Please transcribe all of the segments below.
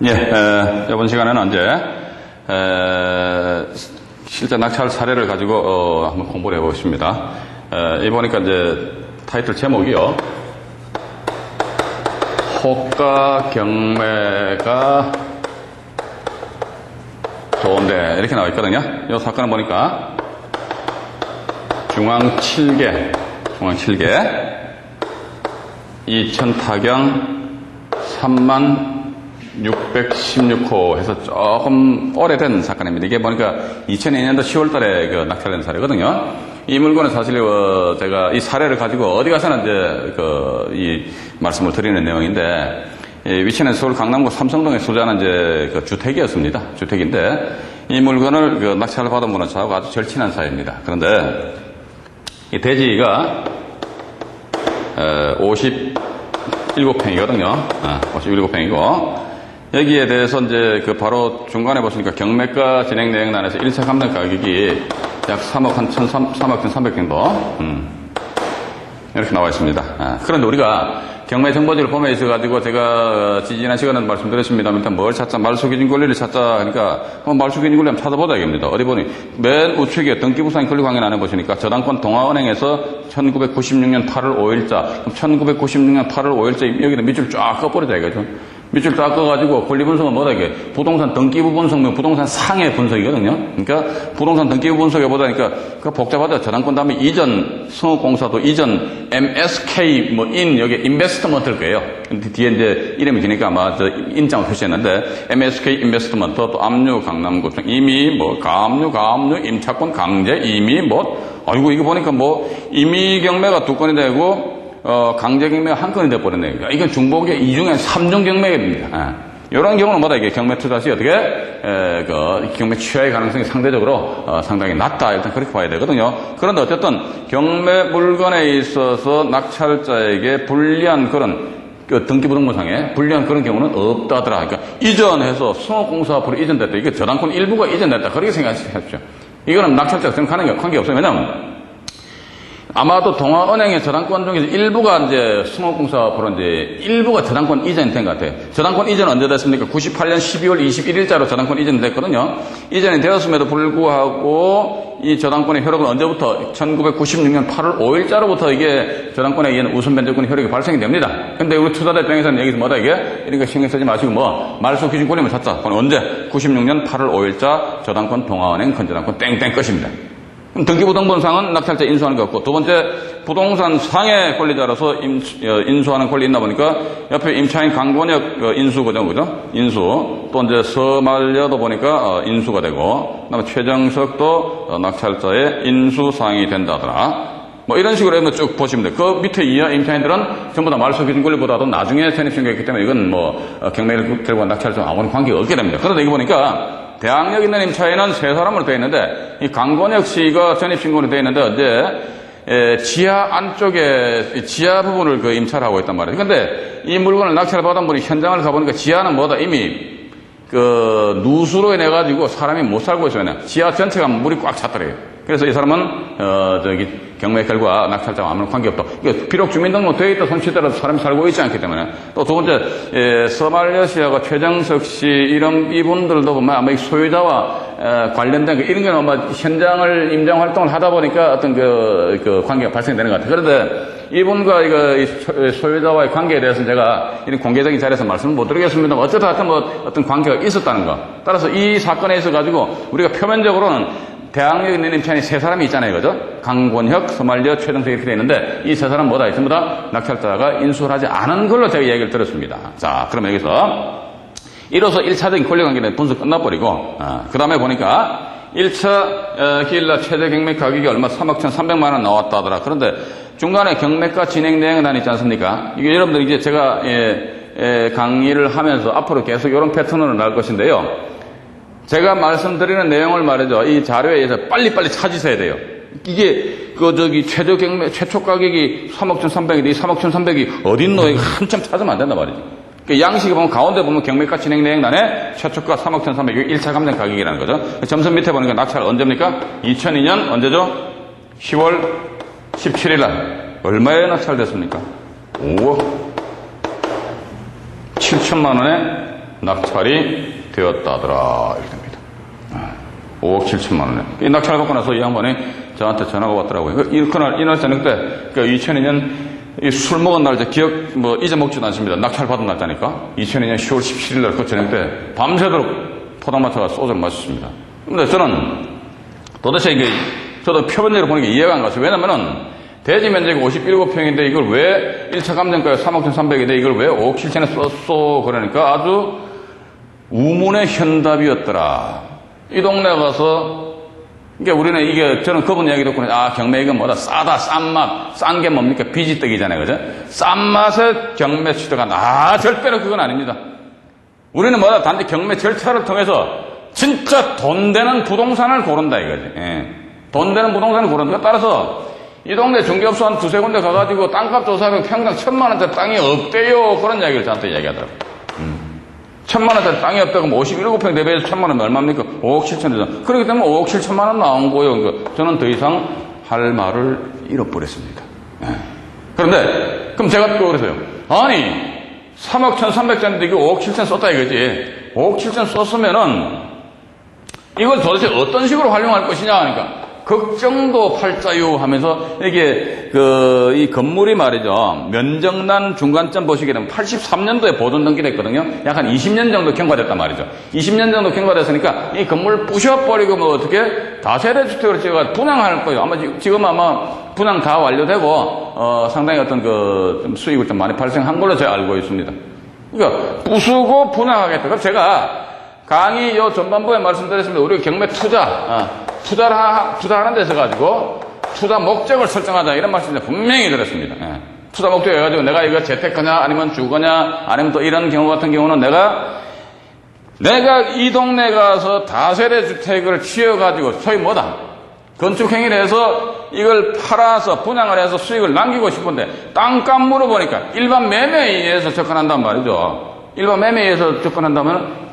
예, 이번 시간에는 이제 실제 낙찰 사례를 가지고 한번 공부를 해보겠습니다. 이 보니까 이제 타이틀 제목이요. 호가 경매가 좋은데 이렇게 나와 있거든요. 이 사건을 보니까 중앙 7개 2000 타경 3616호 해서 조금 오래된 사건입니다. 이게 보니까 2002년도 10월 달에 낙찰된 사례거든요. 이 물건은 사실 제가 이 사례를 가지고 어디 가서는 이제 이 말씀을 드리는 내용인데, 위치는 서울 강남구 삼성동에 소재하는 이제 주택이었습니다. 주택인데 이 물건을 낙찰을 받은 분은 저하고 아주 절친한 사이입니다. 그런데 이 대지가 57평이거든요. 57평이고, 여기에 대해서 이제 바로 중간에 보시니까 경매가 진행 내역란에서 1차 감정 가격이 약 3억 300 정도, 이렇게 나와 있습니다. 그런데 우리가 경매 정보지를 보면 있어가지고 제가 지난 시간에 말씀드렸습니다만, 일단 뭘 찾자, 말소기준 권리를 찾자 하니까 말소기준 권리 한번 찾아보자 이겁니다. 어디 보니 맨 우측에 등기부상 권리관계 안에 보시니까 저당권 동아은행에서 1996년 8월 5일자, 1996년 8월 5일자 여기다 밑줄 쫙 꺼버리자 이거죠. 밑줄 쫙 꺼가지고 권리 분석은 뭐다 이게 부동산 등기부 분석명 부동산 상해 분석이거든요. 그러니까 부동산 등기부 분석에 보다니까 그 복잡하다. 저당권 다음에 이전 성업공사도 이전 MSK 인 여기 인베스트먼트일 거예요. 뒤에 이제 이름이 기니까 아마 저 인장을 표시했는데 MSK 인베스트먼트 또 압류 강남구청 임의 가압류 임차권 강제 임의 아이고 이거 보니까 임의 경매가 2건이 되고 강제 경매가 1건이 돼버렸네요. 이건 중복의 2중에 3중 경매입니다. 이런 경우는 뭐다, 이게 경매 투자 시 어떻게, 경매 취하의 가능성이 상대적으로, 상당히 낮다. 일단 그렇게 봐야 되거든요. 그런데 어쨌든 경매 물건에 있어서 낙찰자에게 불리한 그런, 등기부등본상에 불리한 그런 경우는 없다 하더라. 그러니까 이전해서 성업공사 앞으로 이전됐다. 이게 저당권 일부가 이전됐다. 그렇게 생각하십시오. 이거는 낙찰자가 생각하는 게 관계없어요. 왜냐면, 아마도 동아은행의 저당권 중에서 일부가 이제 성업공사 앞으로 이제 일부가 저당권 이전이 된 것 같아요. 저당권 이전 언제 됐습니까? 98년 12월 21일자로 저당권 이전이 됐거든요. 이전이 되었음에도 불구하고 이 저당권의 효력은 언제부터? 1996년 8월 5일자로부터 이게 저당권에 의한 우선 변제권의 효력이 발생이 됩니다. 근데 우리 투자자 입장에서는 여기서 뭐다 이게? 이런 거 신경 쓰지 마시고 말소 기준 권리만 찾자. 그건 언제? 96년 8월 5일자 저당권 동아은행 건저당권 땡땡 것입니다. 등기부등본상은 낙찰자 인수하는 게 없고, 두 번째 부동산 상해 권리자로서 인수하는 권리 있나 보니까 옆에 임차인 강권혁 인수거든요, 그죠? 인수. 또 이제 서말려도 보니까 인수가 되고, 그다음에 최정석도 낙찰자의 인수사항이 된다더라. 이런 식으로 해서 쭉 보시면 돼요. 그 밑에 이하 임차인들은 전부 다 말소 기준 권리보다도 나중에 전입신고했기 때문에 이건 경매를 들고 낙찰자와 아무런 관계가 없게 됩니다. 그런데 여기 보니까 대항력 있는 임차인은 3사람으로 되어 있는데, 이 강권혁 씨가 전입신고로 되어 있는데, 이제, 지하 안쪽에, 지하 부분을 임차를 하고 있단 말이에요. 근데 이 물건을 낙찰을 받은 분이 현장을 가보니까 지하는 뭐다? 이미, 누수로 인해가지고 사람이 못 살고 있어요. 그냥. 지하 전체가 물이 꽉 찼더래요. 그래서 이 사람은, 경매 결과 낙찰자와 아무런 관계없다. 비록 주민등록 되어 있다 손치더라도 사람이 살고 있지 않기 때문에. 또 두 번째, 서말려 씨하고 최정석 씨, 이분들도 보면 아마 이 소유자와 관련된 이런 게 아마 현장을 임장 활동을 하다 보니까 어떤 관계가 발생되는 것 같아요. 그런데 이분과 이 소유자와의 관계에 대해서는 제가 이런 공개적인 자리에서 말씀을 못 드리겠습니다만 어쨌든 하여튼 어떤 관계가 있었다는 거. 따라서 이 사건에 있어가지고 우리가 표면적으로는 대항력 있는 임차인이 3사람이 있잖아요, 그죠? 강권혁, 서말려, 최정석 이렇게 되어 있는데 이 3사람 뭐다? 전부 다 낙찰자가 인수를 하지 않은 걸로 제가 얘기를 들었습니다. 자, 그러면 여기서 이로써 1차적인 권리관계는 분석 끝나버리고, 그 다음에 보니까 1차 기일날 최대 경매 가격이 얼마? 3억 1,300만 원 나왔다 하더라. 그런데 중간에 경매가 진행 내역란 있지 않습니까? 이게 여러분들 이제 제가 강의를 하면서 앞으로 계속 이런 패턴으로 나올 것인데요. 제가 말씀드리는 내용을 말이죠. 이 자료에 의해서 빨리빨리 찾으셔야 돼요. 이게, 최저 경매, 최초 가격이 3억 1,300인데 이 3억 1,300이 어딨노? 이거 한참 찾으면 안 된단 말이죠. 양식에 보면 가운데 보면 경매가 진행 내역란에 최초가 3억 1,300이 1차 감정 가격이라는 거죠. 점선 밑에 보니까 낙찰 언제입니까? 2002년 언제죠? 10월 17일 날. 얼마에 낙찰됐습니까? 5억 7천만 원에 낙찰이 되었다더라. 이렇게 됩니다. 5억 7천만 원에. 이 낙찰 받고 나서 이 양반이 저한테 전화가 왔더라고요. 이날 저녁 때, 2002년 술 먹은 날, 기억, 잊어먹지도 않습니다. 낙찰 받은 날짜니까. 2002년 10월 17일 날 그 저녁 때 밤새도록 포장마차가 소주를 마셨습니다. 근데 저는 도대체 이게, 저도 표면적으로 보니까 이해가 안 갔어요. 왜냐면은, 대지 면적이 57평인데 이걸 왜 1차 감정가에 3억 1,300인데 이걸 왜 5억 7천에 썼어? 그러니까 아주 우문의 현답이었더라. 이 동네 가서, 우리는 저는 그분 이야기 듣고, 경매 이건 뭐다? 싸다, 싼 맛. 싼 게 뭡니까? 비지떡이잖아요. 그죠? 싼 맛의 경매 취득한, 절대로 그건 아닙니다. 우리는 뭐다? 단지 경매 절차를 통해서 진짜 돈 되는 부동산을 고른다 이거지. 예. 돈 되는 부동산을 고른다. 따라서 이 동네 중개업소 한 두세 군데 가가지고 땅값 조사하면 평당 1,000만 원짜리 땅이 없대요. 그런 이야기를 저한테 이야기하더라고요. 1,000만 원짜리 땅이 없다고 57평 대비해서 1,000만 원이면 얼마입니까? 5억 7천이죠. 그렇기 때문에 5억 7천만 원 나온 거예요. 그러니까 저는 더 이상 할 말을 잃어버렸습니다. 예. 그런데 그럼 제가 또 그래서요. 아니 3억 1,300짜리인데 이거 5억 7천 썼다 이거지. 5억 7천 썼으면은 이걸 도대체 어떤 식으로 활용할 것이냐 하니까 걱정도 팔자유 하면서 이게 이 건물이 말이죠. 면적난 중간점 보시게 되면 83년도에 보존 등기됐거든요. 약 한 20년 정도 경과됐단 말이죠. 20년 정도 경과됐으니까 이 건물 부셔버리고 어떻게 다세대 주택으로 제가 분양할 거예요. 지금 분양 다 완료되고 상당히 어떤 좀 수익을 좀 많이 발생한 걸로 제가 알고 있습니다. 그러니까 부수고 분양하겠다. 그럼 제가 강의 전반부에 말씀드렸습니다. 우리 경매 투자하는 데서 가지고 투자 목적을 설정하자 이런 말씀을 분명히 드렸습니다. 예. 투자 목적 해가지고 내가 이거 재테크냐 아니면 주거냐 아니면 또 이런 경우 같은 경우는 내가 이 동네 가서 다세대 주택을 취해가지고 소위 건축행위를 해서 이걸 팔아서 분양을 해서 수익을 남기고 싶은데 땅값 물어보니까 일반 매매에 의해서 접근한단 말이죠. 일반 매매에 의해서 접근한다면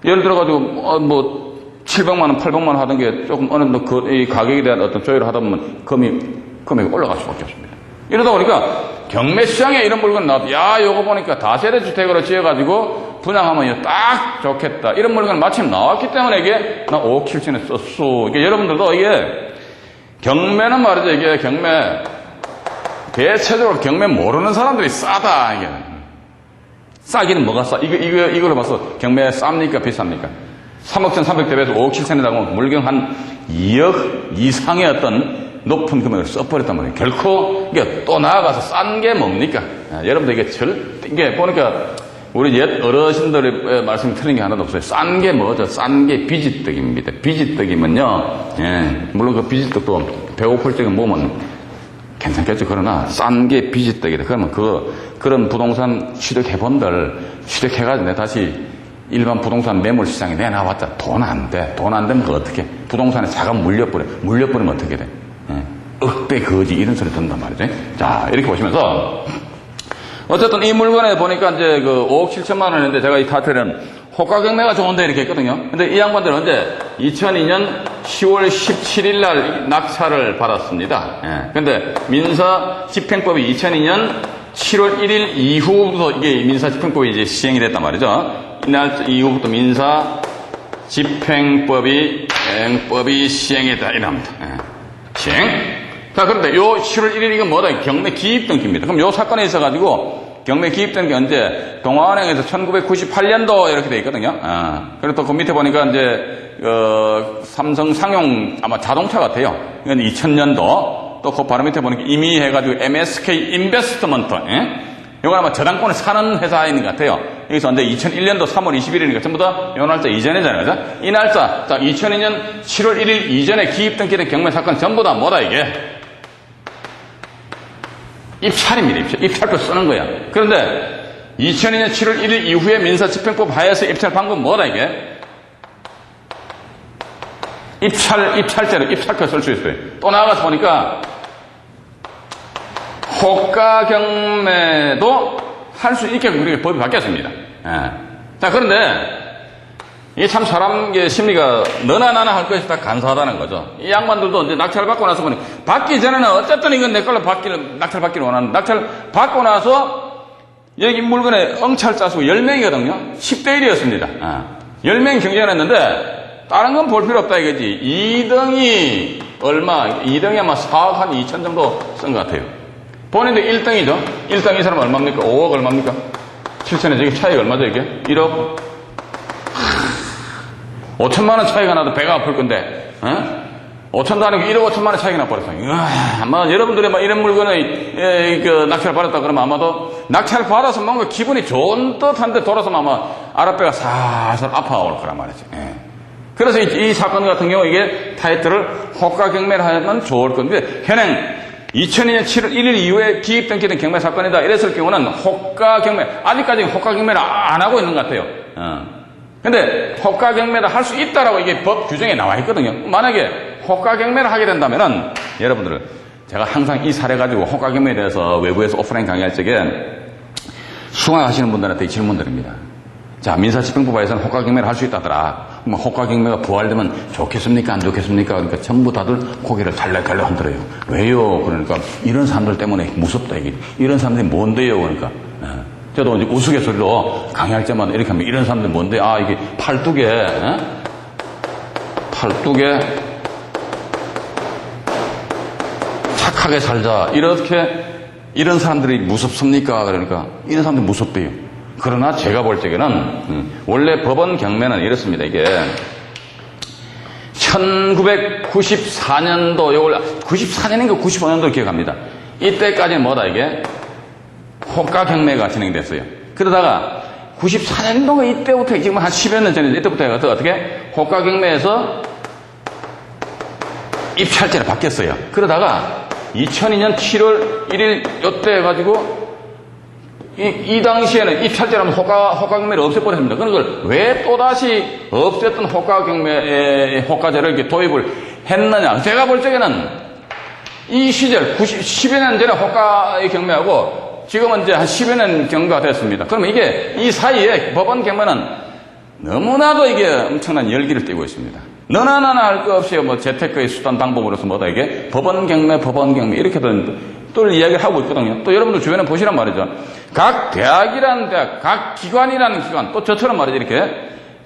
예를 들어가지고 700만 원, 800만 원 하던 게 조금 어느 정도 이 가격에 대한 어떤 조율을 하다 보면 금액이 올라갈 수밖에 없습니다. 이러다 보니까 경매 시장에 이런 물건 나와도 요거 보니까 다세대 주택으로 지어가지고 분양하면 이거 딱 좋겠다. 이런 물건 마침 나왔기 때문에 이게 나 5억 7천에 썼어. 이게 여러분들도 이게 경매는 말이죠. 이게 대체적으로 경매 모르는 사람들이 싸다. 이게. 싸기는 뭐가 싸? 이걸로 봐서 경매 쌉니까? 비쌉니까? 3억 1,300 대비해서 5억 7천이라고 물경 한 2억 이상의 어떤 높은 금액을 써버렸단 말이에요. 결코, 이게 또 나아가서 싼 게 뭡니까? 여러분들 이게 보니까 우리 옛 어르신들의 말씀이 틀린 게 하나도 없어요. 싼 게 뭐죠? 싼 게 비지떡입니다. 비지떡이면요, 물론 그 비지떡도 배고플 적에 먹으면 괜찮겠죠. 그러나 싼 게 비지떡이다. 그러면 그런 부동산 취득해가지고 다시 일반 부동산 매물 시장에 내놔봤자 돈 안 돼. 돈 안 되면 어떻게? 부동산에 자금 물려버리면 어떻게 돼? 억대 거지 이런 소리 듣는단 말이죠. 자, 이렇게 보시면서 어쨌든 이 물건에 보니까 이제 5억 7천만 원인데 제가 이 타틀은 호가 경매가 좋은데 이렇게 했거든요. 근데 이 양반들은 언제 2002년 10월 17일 날 낙찰을 받았습니다. 근데 민사 집행법이 2002년 7월 1일 이후부터 이게 민사 집행법이 이제 시행이 됐단 말이죠. 이날 이후부터 민사 집행법이 시행이 됐다 이랍니다. 시행. 자, 그런데 요 7월 1일 이건 뭐다? 경매 기입 등기입니다. 그럼 요 사건에 있어가지고 경매 기입 등기 언제? 동아은행에서 1998년도 이렇게 돼 있거든요. 그리고 또 그 밑에 보니까 이제 삼성 상용 아마 자동차 같아요. 이건 2000년도. 또 그 바로 밑에 보니까 이미 해가지고 MSK 인베스트먼트. 이건 아마 저당권을 사는 회사인 것 같아요. 여기서 근데 2001년도 3월 21일이니까 전부 다 이 날짜 이전이잖아요. 그죠? 이 날짜, 자, 2002년 7월 1일 이전에 기입 등기된 경매 사건 전부 다 뭐다 이게? 입찰입니다. 입찰표 쓰는 거야. 그런데 2002년 7월 1일 이후에 민사 집행법 하에서 입찰 방법 뭐다 이게? 입찰제로 입찰표 쓸 수 있어요. 또 나아가서 보니까 호가 경매도 할 수 있게 우리가 법이 바뀌었습니다. 자, 그런데 이게 참 사람 심리가 너나 나나 할 것이 다 간사하다는 거죠. 이 양반들도 이제 낙찰 받고 나서 보니 받기 전에는 어쨌든 이건 내 걸로 낙찰 받기를 원하는 낙찰 받고 나서 여기 물건에 엉찰 짜수고 10명이거든요. 10대 1이었습니다. 10명 경쟁을 했는데, 다른 건 볼 필요 없다 이거지. 2등이 얼마, 2등이 아마 4억 한 2천 정도 쓴 것 같아요. 본인도 1등이죠. 1등 이 사람 얼마입니까? 5억 얼마입니까? 7천에 저기 차이가 얼마죠, 이게? 1억? 5천만 원 차이가 나도 배가 아플 건데, 5천도 아니고 1억 5천만 원 차이가 나버렸어요. 아마 여러분들이 막 이런 물건을, 낙찰을 받았다 그러면 아마도 낙찰을 받아서 뭔가 기분이 좋은 듯 한데 돌아서면 아마 아랫배가 살살 아파올 거란 말이죠. 그래서 이 사건 같은 경우 이게 타이틀을 호가경매를 하면 좋을 건데, 현행 2002년 7월 1일 이후에 기입 등기된 경매 사건이다. 이랬을 경우는 호가경매, 아직까지 호가경매를 안 하고 있는 것 같아요. 근데 호가경매를 할 수 있다라고 이게 법 규정에 나와 있거든요. 만약에 호가경매를 하게 된다면은 여러분들 제가 항상 이 사례 가지고 호가경매에 대해서 외부에서 오프라인 강의할 적에 수강하시는 분들한테 질문드립니다. 자, 민사집행법에서는 호가경매를 할 수 있다더라. 뭐 호가경매가 부활되면 좋겠습니까? 안 좋겠습니까? 그러니까 전부 다들 고개를 잘락잘락 흔들어요. 왜요? 그러니까 이런 사람들 때문에 무섭다 이게. 이런 사람들이 뭔데요? 그러니까. 저도 이제 우스갯소리로 강의할 때마다 이렇게 하면 이런 사람들이 뭔데? 아, 이게 팔뚝에 착하게 살자. 이런 사람들이 무섭습니까? 그러니까 이런 사람들이 무섭대요. 그러나 제가 볼 적에는 원래 법원 경매는 이렇습니다. 이게 1994년도 요걸 94년인가 95년도를 기억합니다. 이때까지는 뭐다 이게 호가 경매가 진행됐어요. 그러다가 94년도가 이때부터 지금 한 10여 년 전에 이때부터 해서 어떻게 호가 경매에서 입찰제로 바뀌었어요. 그러다가 2002년 7월 1일 요때 해가지고 이 당시에는 입찰제라면 호가경매를 없애버렸습니다. 그런 걸 왜 또다시 없앴던 호가제를 이렇게 도입을 했느냐. 제가 볼 적에는 이 시절, 10여 년 전에 호가경매하고 지금은 이제 한 10여 년 경과가 됐습니다. 그러면 이게 이 사이에 법원 경매는 너무나도 이게 엄청난 열기를 띠고 있습니다. 너나 나나 할 거 없이 뭐 재테크의 수단 방법으로서 뭐다 이게 법원 경매 이렇게들 또 이야기를 하고 있거든요. 또 여러분들 주변에 보시란 말이죠. 각 대학이라는 대학, 각 기관이라는 기관, 또 저처럼 말이죠. 이렇게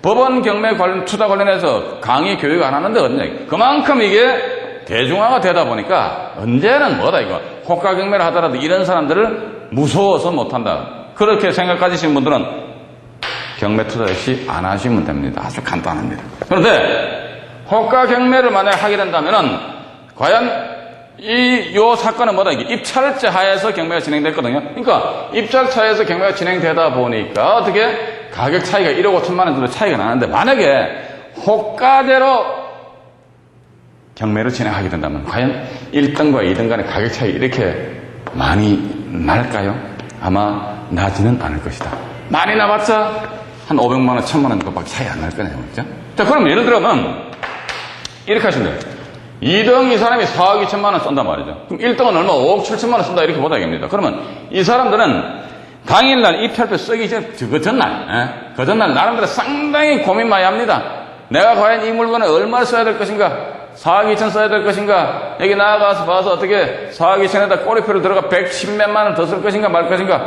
법원 경매 관련, 투자 관련해서 강의 교육 안 하는데 언제 그만큼 이게 대중화가 되다 보니까 언제는 뭐다 이거 호가 경매를 하더라도 이런 사람들을 무서워서 못한다. 그렇게 생각 가지신 분들은 경매 투자 역시 안 하시면 됩니다. 아주 간단합니다. 그런데 호가 경매를 만약에 하게 된다면은 과연 요 사건은 뭐다? 이게 입찰제 하에서 경매가 진행됐거든요. 그러니까 입찰차에서 경매가 진행되다 보니까 어떻게 가격 차이가 1억 5천만 원 정도 차이가 나는데 만약에 호가대로 경매를 진행하게 된다면 과연 1등과 2등 간의 가격 차이 이렇게 많이 날까요? 아마 나지는 않을 것이다. 많이 나봤자 한 500만 원, 1000만 원 정도밖에 차이 안 날 거네요. 그렇죠? 자, 그럼 예를 들면 이렇게 하시면 돼요. 2등 이 사람이 4억 2천만 원 쏜단 말이죠. 그럼 1등은 얼마? 5억 7천만 원 쏜다 이렇게 보다 이겁니다. 그러면 이 사람들은 당일날 입찰표 쓰기 전, 그 전날 나름대로 상당히 고민 많이 합니다. 내가 과연 이 물건을 얼마를 써야 될 것인가? 4억 2천 써야 될 것인가? 여기 나가서 봐서 어떻게 4억 2천에다 꼬리표를 들어가 110몇만 원 더 쓸 것인가 말 것인가?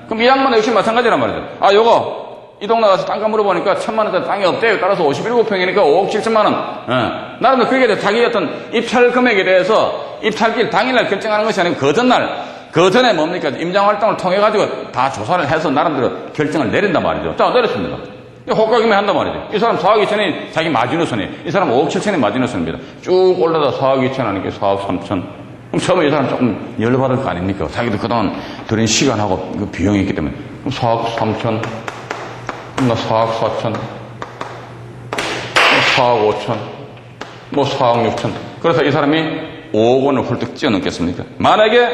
그럼 이 양반 역시 마찬가지란 말이죠. 아, 요거 이 동네 가서 땅값 물어보니까 1000만 원짜리 땅이 없대요. 따라서 57평이니까 5억 7천만 원. 나름대로 그게 자기 어떤 입찰 금액에 대해서 입찰길 당일날 결정하는 것이 아니고 그 전날, 그 전에 뭡니까? 임장활동을 통해가지고 다 조사를 해서 나름대로 결정을 내린단 말이죠. 자, 내렸습니다. 호가경매 한단 말이죠. 이 사람 4억 2천이 자기 마지노선이에요. 이 사람 5억 7천이 마지노선입니다. 쭉 올라다 4억 2천 하니까 4억 3천. 그럼 처음에 이 사람 조금 열받을 거 아닙니까? 자기도 그동안 들인 시간하고 그 비용이 있기 때문에. 그럼 4억 3천. 4억 4천, 4억 5천, 4억 6천. 그래서 이 사람이 5억 원을 훌쩍 뛰어넘겠습니까? 만약에,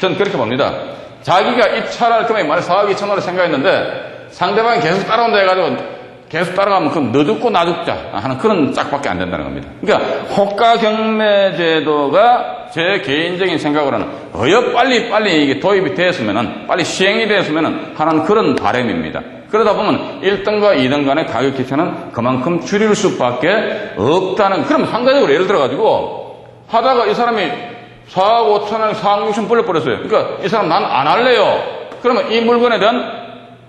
전 그렇게 봅니다. 자기가 입찰할 금액이 만약 4억 2천만 원을 생각했는데 상대방이 계속 따라온다 해가지고 계속 따라가면 그럼 너 죽고 나 죽자 하는 그런 짝밖에 안 된다는 겁니다. 그러니까 호가 경매 제도가 제 개인적인 생각으로는 빨리 이게 도입이 되었으면은 빨리 시행이 되었으면은 하는 그런 바람입니다. 그러다 보면 1등과 2등 간의 가격 기차는 그만큼 줄일 수밖에 없다는, 그럼 상대적으로 예를 들어가지고 하다가 이 사람이 4억 5천 원, 4억 6천 불려버렸어요. 그러니까 이 사람 난 안 할래요. 그러면 이 물건에 대한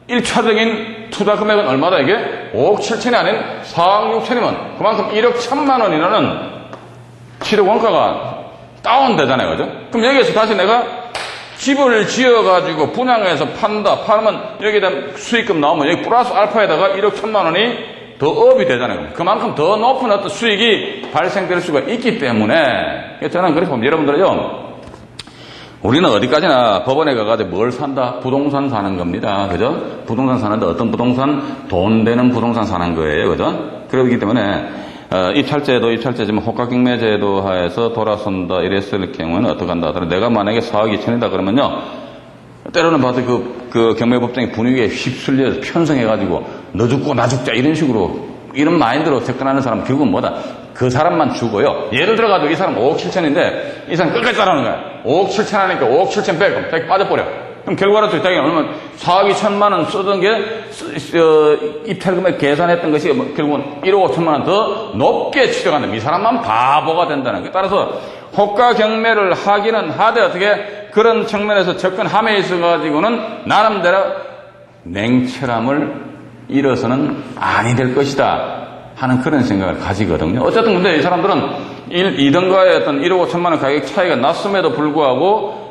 1차적인 투자 금액은 얼마다 이게? 5억 7천이 아닌 4억 6천이면 그만큼 1억 1천만 원이라는 취득 원가가 다운되잖아요. 그죠? 그럼 여기에서 다시 내가 집을 지어가지고 분양해서 팔면 여기에 대한 수익금 나오면 여기 플러스 알파에다가 1억 1천만 원이 더 업이 되잖아요. 그만큼 더 높은 어떤 수익이 발생될 수가 있기 때문에 저는 그렇게 보면 여러분들은요, 우리는 어디까지나 법원에 가가지고 뭘 산다? 부동산 사는 겁니다. 그죠? 부동산 사는데 어떤 부동산? 돈 되는 부동산 사는 거예요. 그죠? 그렇기 때문에 입찰제지만 호가경매제도 하에서 돌아선다 이랬을 경우는 어떻게 한다? 내가 만약에 4억 2천이다 그러면요, 때로는 봐도 그 경매법정의 분위기에 휩쓸려서 편성해가지고 너 죽고 나 죽자 이런 식으로 이런 마인드로 접근하는 사람은 결국은 뭐다? 그 사람만 죽어요. 예를 들어가지고 이 사람 5억 7천인데 이 사람 끝까지 따라오는 거야. 5억 7천 하니까 5억 7천 빼고 자기 빠져버려. 그럼 결과로 자기가 얼마나 4억 2천만 원 쓰던 게 입찰금액 계산했던 것이 결국은 1억 5천만 원 더 높게 취득한다. 이 사람만 바보가 된다는 거예요. 따라서 호가 경매를 하기는 하되 어떻게 그런 측면에서 접근함에 있어가지고는 나름대로 냉철함을 잃어서는 아니 될 것이다 하는 그런 생각을 가지거든요. 어쨌든 근데 이 사람들은 2등가의 어떤 1억 5천만 원 가격 차이가 났음에도 불구하고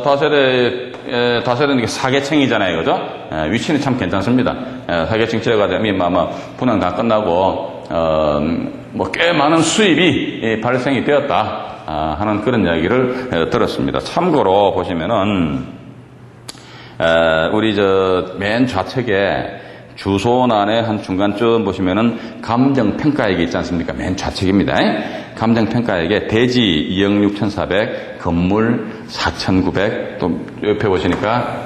다세대는 이게 사계층이잖아요. 그죠? 위치는 참 괜찮습니다. 사계층 지어가지고 아마 분양 다 끝나고 꽤 많은 수입이 발생이 되었다 하는 그런 이야기를 들었습니다. 참고로 보시면은 우리 맨 좌측에 주소란의 한 중간쯤 보시면은 감정평가액이 있지 않습니까? 맨 좌측입니다. 감정평가액에 대지 2억 6,400, 건물 4,900, 또 옆에 보시니까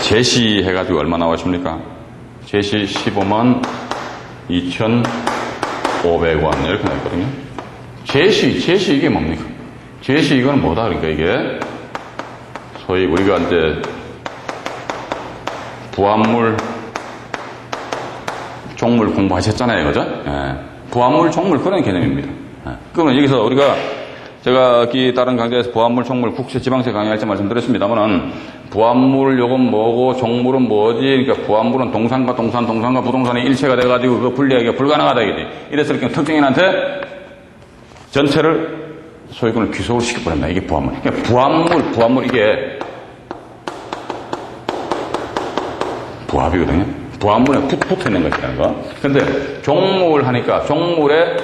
제시해가지고 얼마 나오십니까? 제시 15만 2,500원 이렇게 나왔거든요. 제시 이게 뭡니까? 제시 이거는 뭐다 그러니까 이게 소위 우리가 이제 부합물 종물 공부하셨잖아요. 그죠? 부합물 종물 그런 개념입니다. 그러면 여기서 제가 다른 강좌에서 부합물 종물 국세지방세 강의할 때 말씀드렸습니다만은 부합물 요건 뭐고 종물은 뭐지? 그러니까 부합물은 동산과 부동산이 일체가 돼가지고 그거 분리하기가 불가능하다 이거지. 이랬을 경우 특정인한테 전체를 소유권을 귀속을 시켜버립니다. 이게 부합물. 그러니까 부합물 이게 부합이거든요. 부합물에 붙어 있는 것이라는 거. 근데 종물 하니까 종물에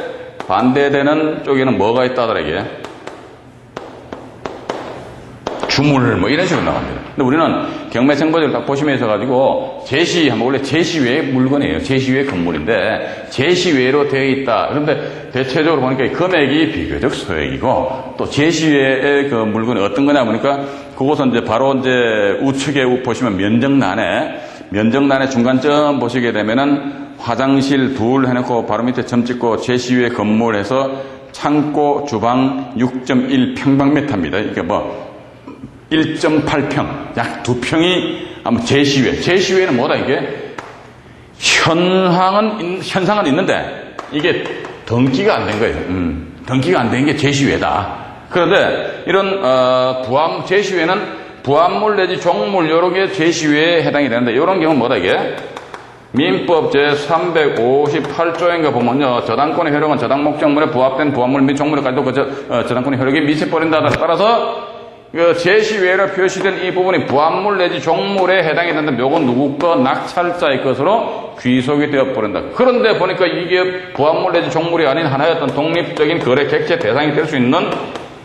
반대되는 쪽에는 뭐가 있다더라 이게? 주물 이런 식으로 나갑니다. 근데 우리는 경매 정보지를 딱 보시면서 가지고 제시하면 원래 제시외의 물건이에요. 제시외의 건물인데 제시외로 되어 있다. 그런데 대체적으로 보니까 금액이 비교적 소액이고 또 제시외의 그 물건이 어떤 거냐 보니까 그곳은 이제 바로 이제 우측에 보시면 면적란의 중간점 보시게 되면은 화장실 둘 해놓고 바로 밑에 점 찍고 제시외 건물에서 창고 주방 6.1평방미터입니다. 이게 1.8평, 약 2평이 아마 제시외는 뭐다 이게? 현상은 있는데 이게 등기가 안 된 거예요. 등기가 안 된 게 제시외다. 그런데 이런 제시외는 부합물 내지 종물 여러 개 제시외에 해당이 되는데 이런 경우는 뭐다 이게? 민법 제358조인가 보면요. 저당권의 효력은 저당 목적물에 부합된 부합물 및 종물에까지도 저당권의 효력이 미치버린다에 따라서 그 제시외로 표시된 이 부분이 부합물 내지 종물에 해당이 된다면 요건 누구 거? 낙찰자의 것으로 귀속이 되어버린다. 그런데 보니까 이게 부합물 내지 종물이 아닌 하나의 어떤 독립적인 거래 객체 대상이 될 수 있는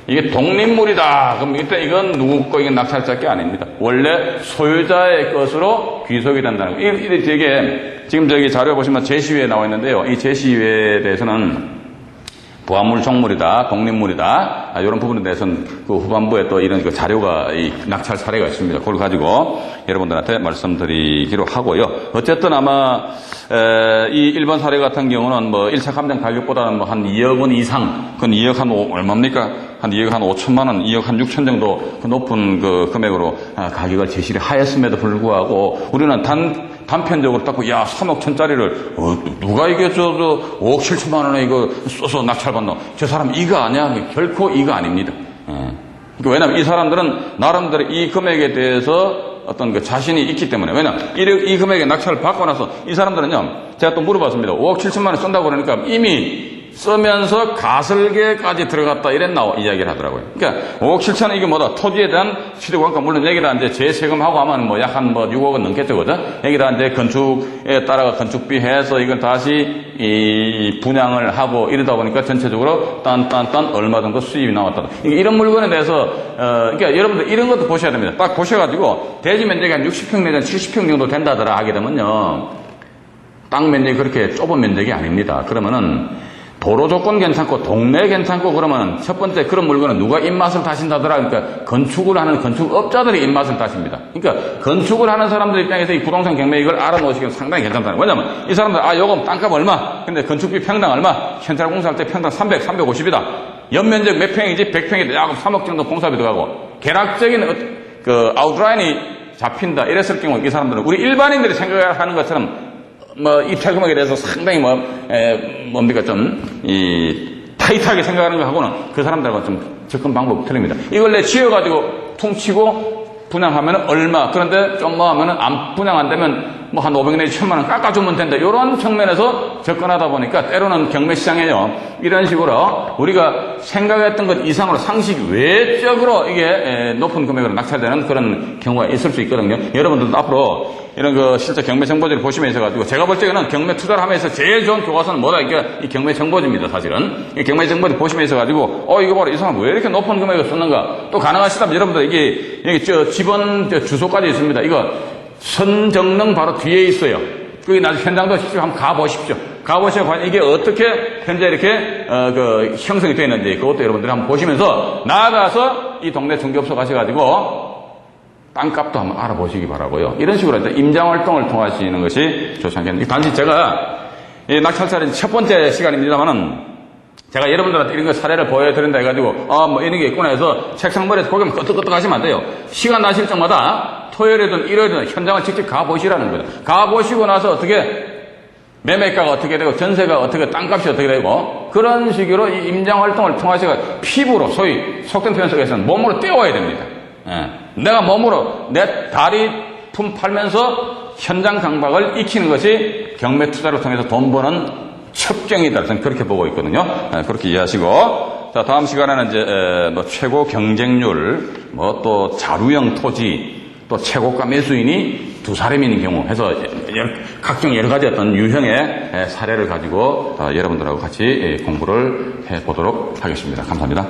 이게 독립물이다. 그럼 일단 이건 누구 거? 이건 낙찰자 게 아닙니다. 원래 소유자의 것으로 귀속이 된다는 거예요. 이게 지금 자료 보시면 제시외에 나와 있는데요. 이 제시외에 대해서는 부합물 종물이다, 독립물이다, 이런 부분에 대해서는 그 후반부에 또 이런 그 자료가, 이 낙찰 사례가 있습니다. 그걸 가지고 여러분들한테 말씀드리기로 하고요. 어쨌든 아마, 이 1번 사례 같은 경우는 1차 감정 가격보다는 한 2억 원 이상, 그건 2억 얼마입니까? 한 2억 한 5천만 원, 2억 한 6천 정도 그 높은 그 금액으로 가격을 제시를 하였음에도 불구하고 우리는 단편적으로 딱 3억 천짜리를 누가 이게 5억 7천만 원에 이거 써서 낙찰받노? 저 사람 이거 아니야? 결코 이거 아닙니다. 그러니까 왜냐하면 이 사람들은 나름대로 이 금액에 대해서 어떤 그 자신이 있기 때문에. 왜냐하면 이 금액의 낙찰을 받고 나서 이 사람들은요, 제가 또 물어봤습니다. 5억 7천만 원 쓴다고 그러니까 이미 쓰면서 가설계까지 들어갔다 이랬나 이야기를 하더라고요. 그러니까 5억 7천원 이게 뭐다? 토지에 대한 취득원가, 물론 여기다 이제 재세금하고 하면 뭐 약 한 6억은 넘겠죠, 그죠? 여기다 이제 건축에 따라가 건축비 해서 이걸 다시 이 분양을 하고 이러다 보니까 전체적으로 딴 얼마 정도 수입이 나왔다. 이런 물건에 대해서 그러니까 여러분들 이런 것도 보셔야 됩니다. 딱 보셔가지고 대지 면적이 한 60평 내지 70평 정도 된다더라 하게 되면요, 땅 면적이 그렇게 좁은 면적이 아닙니다. 그러면은 도로 조건 괜찮고 동네 괜찮고 그러면 첫 번째 그런 물건은 누가 입맛을 다신다더라. 그러니까 건축을 하는 건축업자들이 입맛을 다십니다. 그러니까 건축을 하는 사람들 입장에서 이 부동산 경매 이걸 알아놓으시면 상당히 괜찮다는 거예요. 왜냐면 이 사람들 요금 땅값 얼마, 근데 건축비 평당 얼마, 현찰 공사할 때 평당 300, 350이다. 연면적 몇 평이지? 100평이다. 약 3억 정도 공사비 들어가고 계략적인 그 아웃라인이 잡힌다. 이랬을 경우 이 사람들은 우리 일반인들이 생각하는 것처럼 이 퇴금액에 대해서 상당히 타이트하게 생각하는 거 하고는 그 사람들하고는 좀 접근 방법이 틀립니다. 이걸 내 지어가지고 퉁치고 분양하면 얼마, 그런데 좀 하면은 안 분양 안 되면 한 500 내지 1000만 원 깎아주면 된다. 이런 측면에서 접근하다 보니까 때로는 경매시장에요, 이런 식으로 우리가 생각했던 것 이상으로 상식 외적으로 이게 높은 금액으로 낙찰되는 그런 경우가 있을 수 있거든요. 여러분들도 앞으로 이런 실제 경매 정보지를 보시면 있어가지고, 제가 볼 때는 경매 투자를 하면서 제일 좋은 교과서는 뭐다? 이게 이 경매 정보지입니다, 사실은. 이 경매 정보지 보시면 있어가지고, 이거 봐라, 이 사람 왜 이렇게 높은 금액을 썼는가? 또 가능하시다면 여러분들 여기 집원 주소까지 있습니다. 이거 선정릉 바로 뒤에 있어요. 거기 나중에 현장도 직접 한번 가보십시오. 가보시면 과연 이게 어떻게 현재 이렇게 형성이 되어 있는지 그것도 여러분들이 한번 보시면서 나아가서 이 동네 중개업소 가셔가지고 땅값도 한번 알아보시기 바라고요. 이런 식으로 이제 임장활동을 통하시는 것이 좋지 않겠는지. 단지 제가 이 낙찰살인 첫 번째 시간입니다만은 제가 여러분들한테 이런 거 사례를 보여드린다 해가지고 이런 게 있구나 해서 책상머리에서 고개만 끄덕끄덕 하시면 안 돼요. 시간 나실 때마다 토요일이든 일요일이든 현장을 직접 가보시라는 거죠. 가보시고 나서 어떻게 매매가가 어떻게 되고 전세가 어떻게, 땅값이 어떻게 되고, 그런 식으로 이 임장활동을 통해서 피부로, 소위 속된 표현 속에서는 몸으로 떼어와야 됩니다. 내가 몸으로 내 다리 품 팔면서 현장 강박을 익히는 것이 경매 투자를 통해서 돈 버는 첩경이다. 저는 그렇게 보고 있거든요. 그렇게 이해하시고, 자, 다음 시간에는 이제 최고 경쟁률, 또 자루형 토지, 또 최고가 매수인이 두 사람인 경우 해서 각종 여러 가지 어떤 유형의 사례를 가지고 여러분들하고 같이 공부를 해보도록 하겠습니다. 감사합니다.